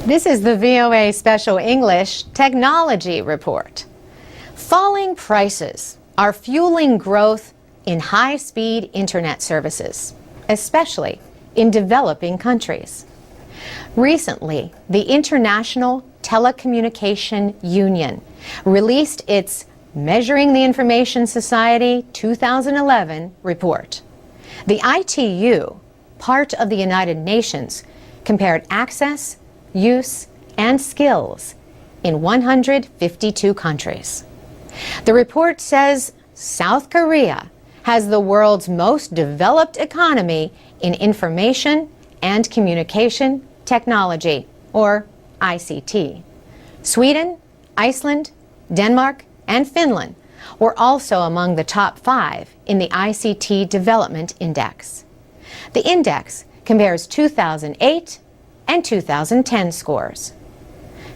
This is the VOA Special English Technology Report. Falling prices are fueling growth in high-speed internet services, especially in developing countries. Recently, the International Telecommunication Union released its Measuring the Information Society 2011 report. The ITU, part of the United Nations, compared access, use, and skills in 152 countries. The report says South Korea has the world's most developed economy in information and communication technology, or ICT. Sweden, Iceland, Denmark, and Finland were also among the top 5 in the ICT Development Index. The index compares 2008 and 2010 scores.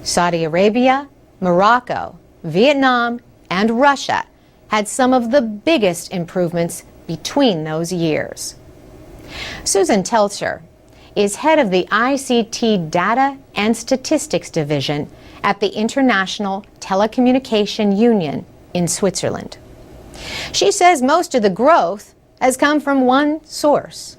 Saudi Arabia, Morocco, Vietnam, and Russia had some of the biggest improvements between those years. Susan Teltscher is head of the ICT Data and Statistics Division at the International Telecommunication Union in Switzerland. She says most of the growth has come from one source.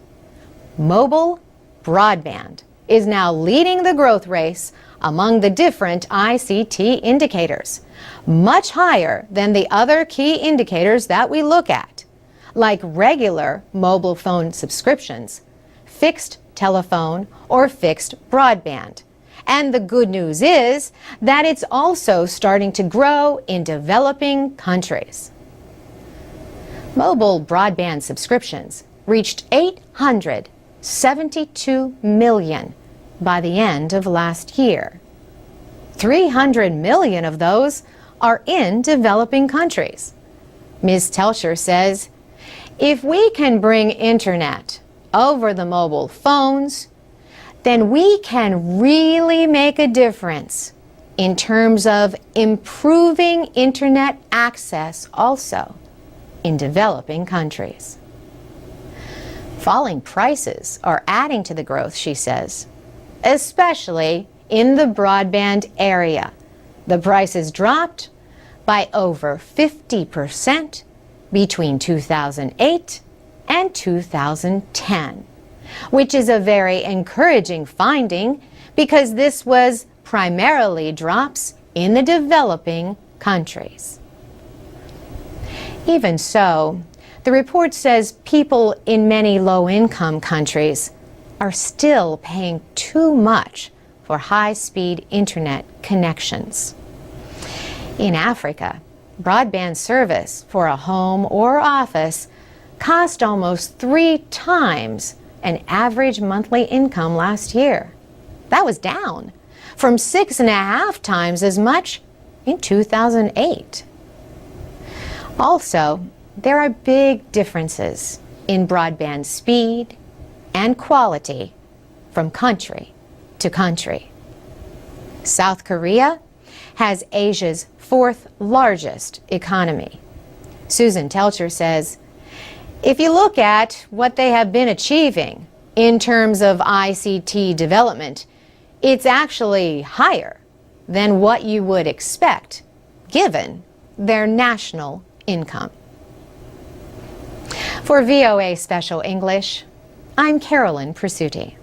Mobile broadband is now leading the growth race among the different ICT indicators, much higher than the other key indicators that we look at, like regular mobile phone subscriptions, fixed telephone, or fixed broadband. And the good news is that it's also starting to grow in developing countries. Mobile broadband subscriptions reached 872 million by the end of last year. 300 million of those are in developing countries. Ms. Teltscher says, if we can bring internet over the mobile phones, then we can really make a difference in terms of improving internet access also in developing countries. Falling prices are adding to the growth, she says, especially in the broadband area. The prices dropped by over 50% between 2008 and 2010, which is a very encouraging finding because this was primarily drops in the developing countries. Even so, the report says people in many low-income countries are still paying too much for high-speed internet connections. In Africa, broadband service for a home or office cost almost 3 times an average monthly income last year. That was down from 6.5 times as much in 2008. Also, there are big differences in broadband speed and quality from country to country. South Korea has Asia's 4th largest economy. Susan Teltscher says, if you look at what they have been achieving in terms of ICT development, it's actually higher than what you would expect given their national income. For VOA Special English, I'm Carolyn Presutti.